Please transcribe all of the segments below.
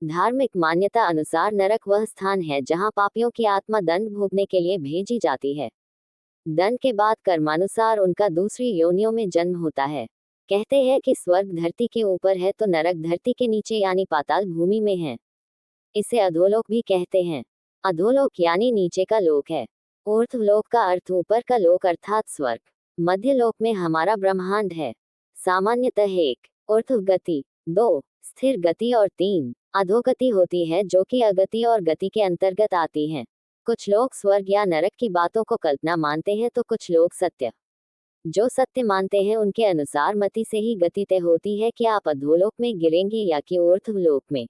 धार्मिक मान्यता अनुसार नरक वह स्थान है जहां पापियों की आत्मा दंड भोगने के लिए भेजी जाती है। दंड के बाद कर्मानुसार उनका दूसरी योनियों में जन्म होता है। कहते हैं कि स्वर्ग धरती के ऊपर है तो नरक धरती के नीचे यानी पाताल भूमि में है। इसे अधोलोक भी कहते हैं। अधोलोक यानी नीचे का लोक है। ऊर्ध्वलोक का अर्थ ऊपर का लोक अर्थात स्वर्ग। मध्य लोक में हमारा ब्रह्मांड है। सामान्यतः 1 ऊर्ध्व गति, 2 स्थिर गति और 3 अधोगति होती है, जो कि अगति और गति के अंतर्गत आती हैं। कुछ लोग स्वर्ग या नरक की बातों को कल्पना मानते हैं तो कुछ लोग सत्य। जो सत्य मानते हैं उनके अनुसार मति से ही गति तय होती है कि आप अधोलोक में गिरेंगे या कि ऊर्ध्वलोक में।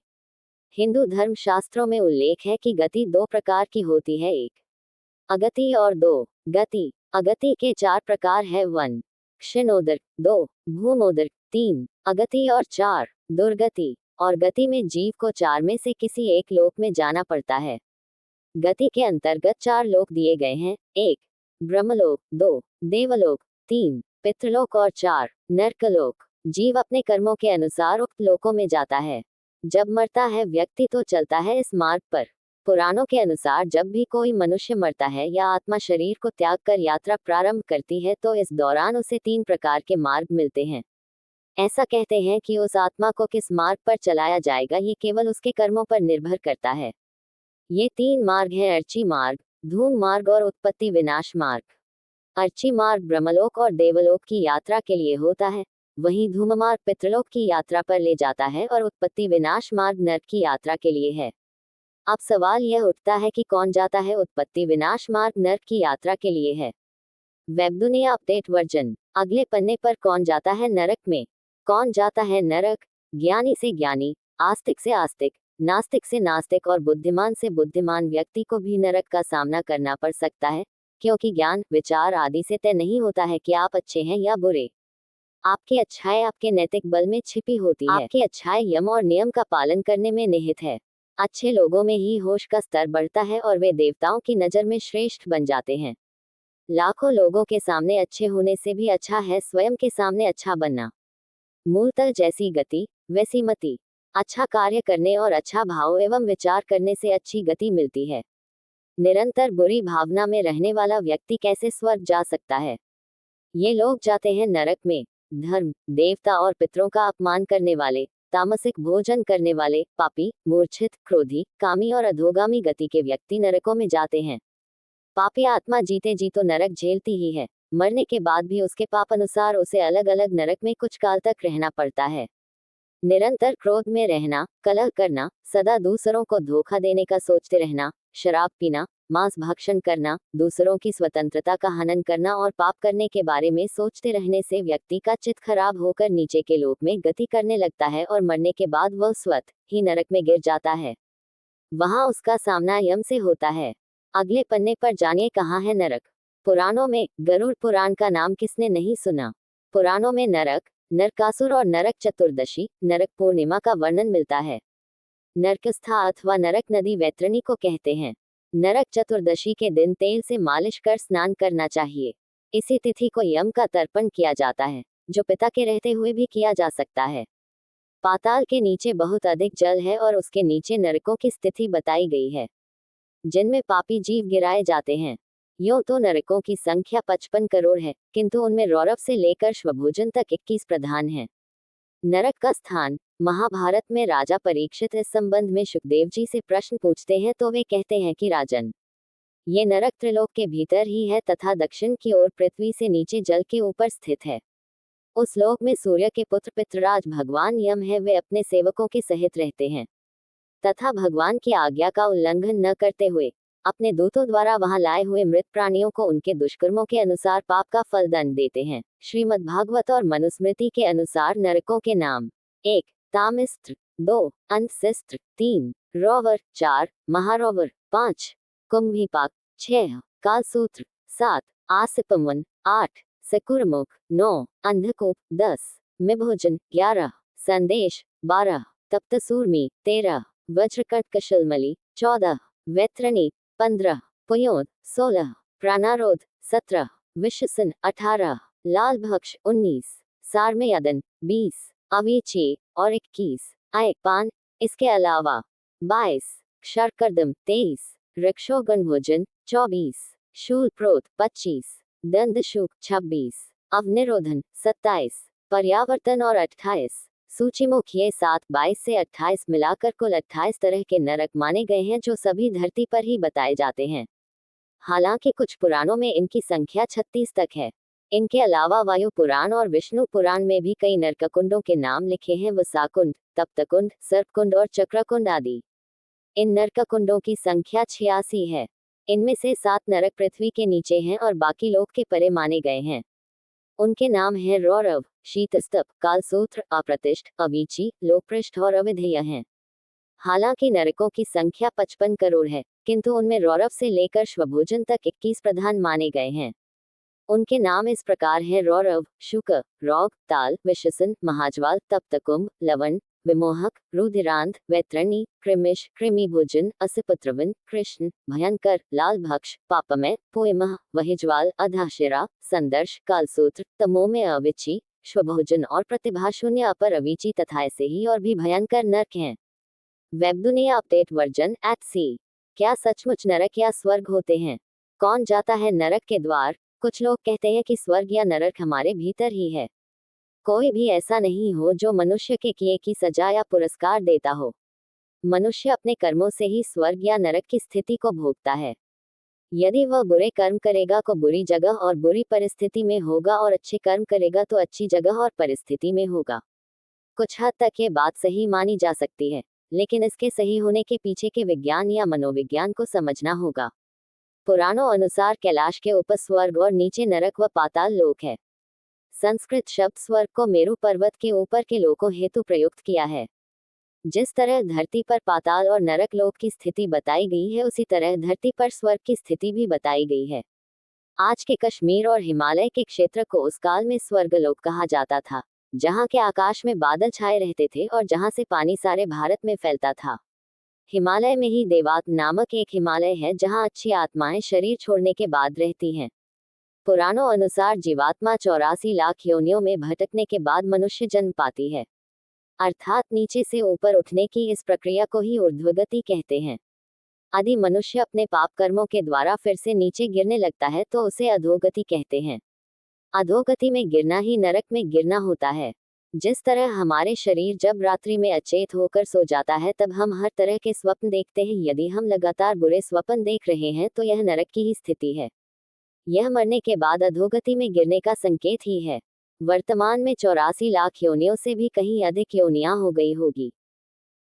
हिंदू धर्म शास्त्रों में उल्लेख है कि गति 2 प्रकार की होती है, 1 अगति और 2 गति। अगति के 4 प्रकार है, 1 क्षीणोदर, 2 भूमोदर, 3 अगति और 4 दुर्गति। और गति में जीव को 4 में से किसी एक लोक में जाना पड़ता है। गति के अंतर्गत 4 लोक दिए गए हैं, 1 ब्रह्मलोक, 2 देवलोक, 3 पितृलोक और 4 नरकलोक। जीव अपने कर्मों के अनुसार उक्त लोकों में जाता है। जब मरता है व्यक्ति तो चलता है इस मार्ग पर। पुराणों के अनुसार जब भी कोई मनुष्य मरता है या आत्मा शरीर को त्याग कर यात्रा प्रारंभ करती है तो इस दौरान उसे 3 प्रकार के मार्ग मिलते हैं। ऐसा कहते हैं कि उस आत्मा को किस मार्ग पर चलाया जाएगा ये केवल उसके कर्मों पर निर्भर करता है। ये 3 मार्ग हैं, अर्ची मार्ग, धूम मार्ग और उत्पत्ति विनाश मार्ग। अर्ची मार्ग ब्रह्मलोक और देवलोक की यात्रा के लिए होता है, वहीं धूम मार्ग पितृलोक की यात्रा पर ले जाता है और उत्पत्ति विनाश मार्ग नरक की यात्रा के लिए है। अब सवाल यह उठता है कि कौन जाता है उत्पत्ति विनाश मार्ग नरक की यात्रा के लिए है। वेब दुनिया अपडेट वर्जन। अगले पन्ने पर कौन जाता है नरक में। कौन जाता है नरक। ज्ञानी से ज्ञानी, आस्तिक से आस्तिक, नास्तिक से नास्तिक और बुद्धिमान से बुद्धिमान व्यक्ति को भी नरक का सामना करना पड़ सकता है, क्योंकि ज्ञान, विचार आदि से तय नहीं होता है कि आप अच्छे हैं या बुरे। आपकी अच्छाई आपके नैतिक बल में छिपी होती है। आपकी अच्छाई यम और नियम का पालन करने में निहित है। अच्छे लोगों में ही होश का स्तर बढ़ता है और वे देवताओं की नज़र में श्रेष्ठ बन जाते हैं। लाखों लोगों के सामने अच्छे होने से भी अच्छा है स्वयं के सामने अच्छा बनना। मूलतः जैसी गति वैसी मति। अच्छा कार्य करने और अच्छा भाव एवं विचार करने से अच्छी गति मिलती है। निरंतर बुरी भावना में रहने वाला व्यक्ति कैसे स्वर्ग जा सकता है। ये लोग जाते हैं नरक में। धर्म, देवता और पितरों का अपमान करने वाले, तामसिक भोजन करने वाले, पापी, मूर्छित, क्रोधी, कामी और अधोगामी गति के व्यक्ति नरकों में जाते हैं। पापी आत्मा जीते जी तो नरक झेलती ही है, मरने के बाद भी उसके पाप अनुसार उसे अलग अलग नरक में कुछ काल तक रहना पड़ता है। निरंतर क्रोध में रहना, कलह करना, सदा दूसरों को धोखा देने का सोचते रहना, शराब पीना, मांस भक्षण करना, दूसरों की स्वतंत्रता का हनन करना और पाप करने के बारे में सोचते रहने से व्यक्ति का चित्त खराब होकर नीचे के लोक में गति करने लगता है और मरने के बाद वह स्वतः ही नरक में गिर जाता है। वहां उसका सामना यम से होता है। अगले पन्ने पर जानिए कहाँ है नरक। पुराणों में गरुड़ पुराण का नाम किसने नहीं सुना। पुराणों में नरक, नरकासुर और नरक चतुर्दशी, नरक पूर्णिमा का वर्णन मिलता है। नरकस्था अथवा नरक नदी वैतरणी को कहते हैं। नरक चतुर्दशी के दिन तेल से मालिश कर स्नान करना चाहिए। इसी तिथि को यम का तर्पण किया जाता है, जो पिता के रहते हुए भी किया जा सकता है। पाताल के नीचे बहुत अधिक जल है और उसके नीचे नरकों की स्थिति बताई गई है, जिनमें पापी जीव गिराए जाते हैं। यूं तो नरकों की संख्या 55 करोड़ है, किंतु उनमें रौरव से लेकर श्वभोजन तक 21 प्रधान हैं। नरक का स्थान। महाभारत में राजा परीक्षित इस संबंध में सुखदेव जी से प्रश्न पूछते हैं तो वे कहते हैं कि राजन, ये नरक त्रिलोक के भीतर ही है तथा दक्षिण की ओर पृथ्वी से नीचे जल के ऊपर स्थित है। उस लोक में सूर्य के पुत्र पितृराज भगवान यम है, वे अपने सेवकों के सहित रहते हैं तथा भगवान की आज्ञा का उल्लंघन न करते हुए अपने दूतों द्वारा वहां लाए हुए मृत प्राणियों को उनके दुष्कर्मों के अनुसार पाप का फल दंड देते हैं। श्रीमद् भागवत और मनुस्मृति के अनुसार नरकों के नाम: 1 तामिस्त्र, 2 अंतसिस्त्र, 3 रौवर, 4 महारौवर, 5 कुंभीपाक, 6 कालसूत्र, 7 आसिपमवन, 8 सकुरमुख, 9 अंधकूप, 10 मिभोजन, 11 संदेश, 12 तप्तसूर्मी, 13 वज्रकटकशलमली, 14 वैतरणी, 15 पुयोद, 16 प्राणारोध, 17 विषसन, 18 लालभक्ष, 19 सारमेयदन, 20 अवीची और 21 आय पान, इसके अलावा 22 क्षरकर्दम 23 ऋक्षोगण भोजन 24 शूलप्रोत 25 दंदशुक 26 अवनिरोधन 27 पर्यावर्तन और 28 सूचीमुख। ये 7 22 से 28 मिलाकर कुल 28 तरह के नरक माने गए हैं जो सभी धरती पर ही बताए जाते हैं। हालांकि कुछ पुराणों में इनकी संख्या 36 तक है। इनके अलावा वायु पुराण और विष्णु पुराण में भी कई नरककुंडों के नाम लिखे हैं, वसाकुंड, तप्तकुंड, सर्पकुंड और चक्रकुंड आदि। इन नरककुंडों की संख्या 86 है। इनमें से 7 नरक पृथ्वी के नीचे हैं और बाकी लोक के परे माने गए हैं। उनके नाम हैं रौरव, शीतस्तप, कालसूत्र, अप्रतिष्ठ, अवीची, लोकपृष्ठ और अविधेय हैं। हालांकि नरकों की संख्या 55 करोड़ है, किंतु उनमें रौरव से लेकर श्वभोजन तक 21 प्रधान माने गए हैं। उनके नाम इस प्रकार हैं: रौरव, शुक, रौग, ताल, विशसन, महाज्वाल, तप्तकुंभ, लवण, विमोहक, रुधिरांध, वैतरणी, कृमिश, कृमिभोजन, असपुत्रवन, कृष्ण, भयंकर, लालभक्ष, पापमय, पोयमह, वहिज्वाल, अधाशिरा, संदर्श, कालसूत्र, तमोमय, अविची, श्वभोजन और प्रतिभाशून्य अपर अवीची तथा ऐसे ही और भी भयंकर नरक हैं। वेब दुनिया अपडेट वर्जन @c। क्या सचमुच नरक या स्वर्ग होते हैं? कौन जाता है नरक के द्वार? कुछ लोग कहते हैं कि स्वर्ग या नरक हमारे भीतर ही है। कोई भी ऐसा नहीं हो जो मनुष्य के किए की सजा या पुरस्कार देता हो। मनुष्य अपने कर्मों से ही स्वर्ग या नरक की स्थिति को भोगता है। यदि वह बुरे कर्म करेगा तो बुरी जगह और बुरी परिस्थिति में होगा, और अच्छे कर्म करेगा तो अच्छी जगह और परिस्थिति में होगा। कुछ हद तक ये बात सही मानी जा सकती है, लेकिन इसके सही होने के पीछे के विज्ञान या मनोविज्ञान को समझना होगा। पुराणों अनुसार कैलाश के ऊपर स्वर्ग और नीचे नरक व पाताल लोक है। संस्कृत शब्द स्वर्ग को मेरु पर्वत के ऊपर के लोकों हेतु प्रयुक्त किया है। जिस तरह धरती पर पाताल और नरक लोक की स्थिति बताई गई है, उसी तरह धरती पर स्वर्ग की स्थिति भी बताई गई है। आज के कश्मीर और हिमालय के क्षेत्र को उस काल में स्वर्गलोक कहा जाता था, जहाँ के आकाश में बादल छाए रहते थे और जहाँ से पानी सारे भारत में फैलता था। हिमालय में ही देवात नामक एक हिमालय है, जहाँ अच्छी आत्माएं शरीर छोड़ने के बाद रहती हैं। पुराणों अनुसार जीवात्मा 84 लाख योनियों में भटकने के बाद मनुष्य जन्म पाती है। अर्थात नीचे से ऊपर उठने की इस प्रक्रिया को ही ऊर्ध्वगति कहते हैं। यदि मनुष्य अपने पाप कर्मों के द्वारा फिर से नीचे गिरने लगता है तो उसे अधोगति कहते हैं। अधोगति में गिरना ही नरक में गिरना होता है। जिस तरह हमारे शरीर जब रात्रि में अचेत होकर सो जाता है तब हम हर तरह के स्वप्न देखते हैं। यदि हम लगातार बुरे स्वप्न देख रहे हैं तो यह नरक की ही स्थिति है। यह मरने के बाद अधोगति में गिरने का संकेत ही है। वर्तमान में 84 लाख योनियों से भी कहीं अधिक योनियां हो गई होगी।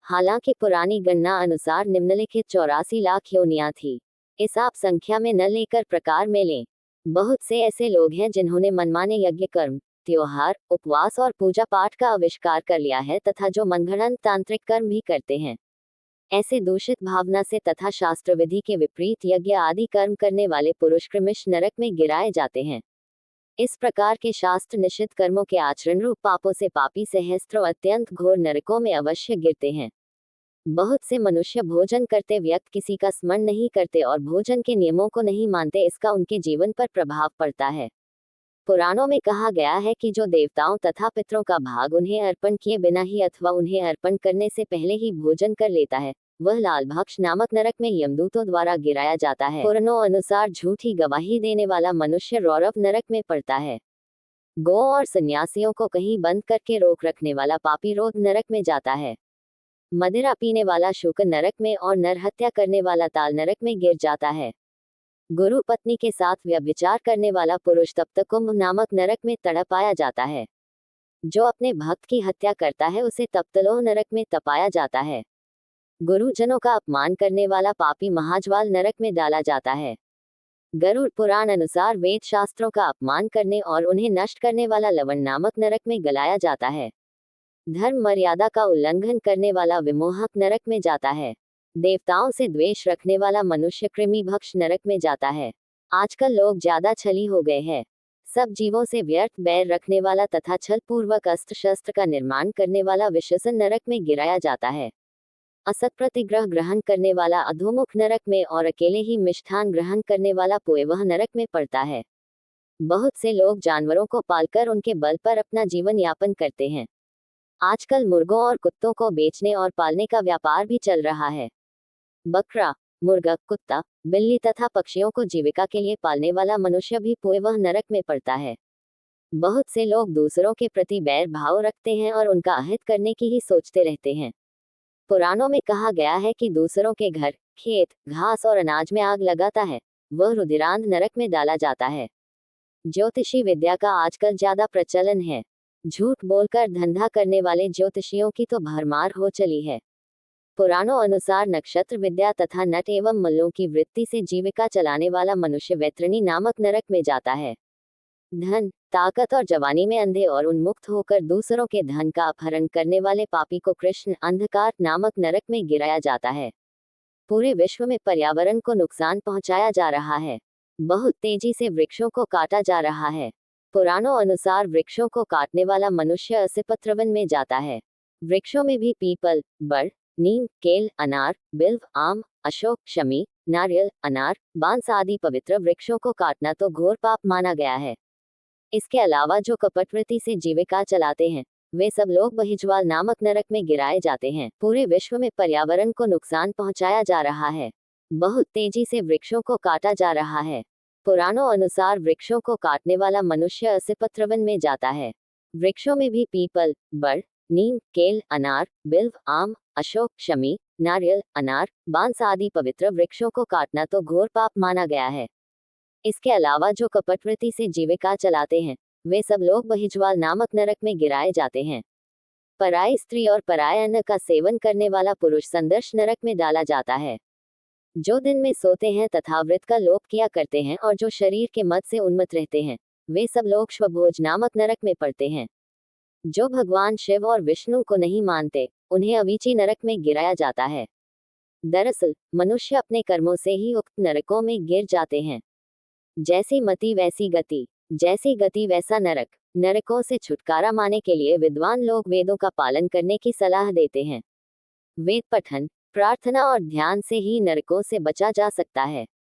हालांकि पुरानी गणना अनुसार निम्नलिखित 84 लाख योनियां थी। इस आप संख्या में न लेकर प्रकार में लें। बहुत से ऐसे लोग हैं जिन्होंने मनमाने यज्ञ कर्म, त्योहार, उपवास और पूजा पाठ का आविष्कार कर लिया है तथा जो मनगढ़ंत तांत्रिक कर्म भी करते हैं। ऐसे दूषित भावना से तथा शास्त्र विधि के विपरीत यज्ञ आदि कर्म करने वाले पुरुष क्रमिश नरक में गिराए जाते हैं। इस प्रकार के शास्त्र निषिद्ध कर्मों के आचरण रूप पापों से पापी सहस्त्रों अत्यंत घोर नरकों में अवश्य गिरते हैं। बहुत से मनुष्य भोजन करते व्यक्त किसी का स्मरण नहीं करते और भोजन के नियमों को नहीं मानते। इसका उनके जीवन पर प्रभाव पड़ता है। पुराणों में कहा गया है कि जो देवताओं तथा पितरों का भाग उन्हें अर्पण किए बिना ही अथवा उन्हें अर्पण करने से पहले ही भोजन कर लेता है, वह लालभक्ष नामक नरक में यमदूतों द्वारा गिराया जाता है। पुराणों अनुसार झूठी गवाही देने वाला मनुष्य रौरव नरक में पड़ता है। गौ और सन्यासियों को कहीं बंद करके रोक रखने वाला पापी रोध नरक में जाता है। मदिरा पीने वाला शुक नरक में और नरहत्या करने वाला ताल नरक में गिर जाता है। गुरु पत्नी के साथ व्यभिचार करने वाला पुरुष तप्तकुंभ नामक नरक में तड़पाया जाता है। जो अपने भक्त की हत्या करता है उसे तप्तलोह नरक में तपाया जाता है। गुरुजनों का अपमान करने वाला पापी महाज्वाल नरक में डाला जाता है। गरुड़ पुराण अनुसार वेद शास्त्रों का अपमान करने और उन्हें नष्ट करने वाला लवण नामक नरक में गलाया जाता है। धर्म मर्यादा का उल्लंघन करने वाला विमोहक नरक में जाता है। देवताओं से द्वेष रखने वाला मनुष्य कृमिभक्ष नरक में जाता है। आजकल लोग ज्यादा छली हो गए हैं। सब जीवों से व्यर्थ बैर रखने वाला तथा छल पूर्वक अस्त्र शस्त्र का निर्माण करने वाला विशसन नरक में गिराया जाता है। असत प्रतिग्रह ग्रहण करने वाला अधोमुख नरक में और अकेले ही मिष्ठान ग्रहण करने वाला पोएवह नरक में पड़ता है। बहुत से लोग जानवरों को पालकर उनके बल पर अपना जीवन यापन करते हैं। आजकल मुर्गों और कुत्तों को बेचने और पालने का व्यापार भी चल रहा है। बकरा, मुर्गा, कुत्ता, बिल्ली तथा पक्षियों को जीविका के लिए पालने वाला मनुष्य भी पूर्व नरक में पड़ता है। बहुत से लोग दूसरों के प्रति बैर भाव रखते हैं और उनका अहित करने की ही सोचते रहते हैं। पुराणों में कहा गया है कि दूसरों के घर, खेत, घास और अनाज में आग लगाता है, वह रुधिरांध नरक में डाला जाता है। ज्योतिषी विद्या का आजकल ज्यादा प्रचलन है। झूठ बोलकर धंधा करने वाले ज्योतिषियों की तो भरमार हो चली है। पुराणों अनुसार नक्षत्र विद्या तथा नट एवं मल्लों की वृत्ति से जीविका चलाने वाला मनुष्य वैतरणी नामक नरक में जाता है। धन, ताकत और जवानी में अंधे और उन्मुक्त होकर दूसरों के धन का अपहरण करने वाले पापी को कृष्ण अंधकार नामक नरक में गिराया जाता है। पूरे विश्व में पर्यावरण को नुकसान पहुंचाया जा रहा है। बहुत तेजी से वृक्षों को काटा जा रहा है। पुराणों अनुसार वृक्षों को काटने वाला मनुष्य असिपत्रवन में जाता है। वृक्षों में भी पीपल, बड़, नीम, केल, अनार, बिल्व, आम, अशोक, शमी, नारियल, अनार, बांस आदि पवित्र वृक्षों को काटना तो घोर पाप माना गया है। इसके अलावा जो कपटवृत्ति से जीविका चलाते हैं, वे सब लोग बहिज्वाल नामक नरक में गिराए जाते हैं। पूरे विश्व में पर्यावरण को नुकसान पहुंचाया जा रहा है। बहुत तेजी से वृक्षों को काटा जा रहा है। पुराणों अनुसार वृक्षों को काटने वाला मनुष्य असिपत्रवन में जाता है। वृक्षों में भी पीपल, बड़, नीम, केल, अनार, बिल्व, आम, अशोक, शमी, नारियल, अनार, बांस आदि पवित्र वृक्षों को काटना तो घोर पाप माना गया है। इसके अलावा जो कपटवृत्ति से जीविका चलाते हैं, वे सब लोग बहिज्वाल नामक नरक में गिराए जाते हैं। पराई स्त्री और पराय अन्न का सेवन करने वाला पुरुष संदर्श नरक में डाला जाता है। जो दिन में सोते हैं तथा व्रत का लोप किया करते हैं और जो शरीर के मद से उन्मत्त रहते हैं, वे सब लोग श्वभोज नामक नरक में पड़ते हैं। जो भगवान शिव और विष्णु को नहीं मानते, उन्हें अवीची नरक में गिराया जाता है। दरअसल मनुष्य अपने कर्मों से ही उक्त नरकों में गिर जाते हैं। जैसी मति वैसी गति, जैसी गति वैसा नरक। नरकों से छुटकारा पाने के लिए विद्वान लोग वेदों का पालन करने की सलाह देते हैं। वेद पठन, प्रार्थना और ध्यान से ही नरकों से बचा जा सकता है।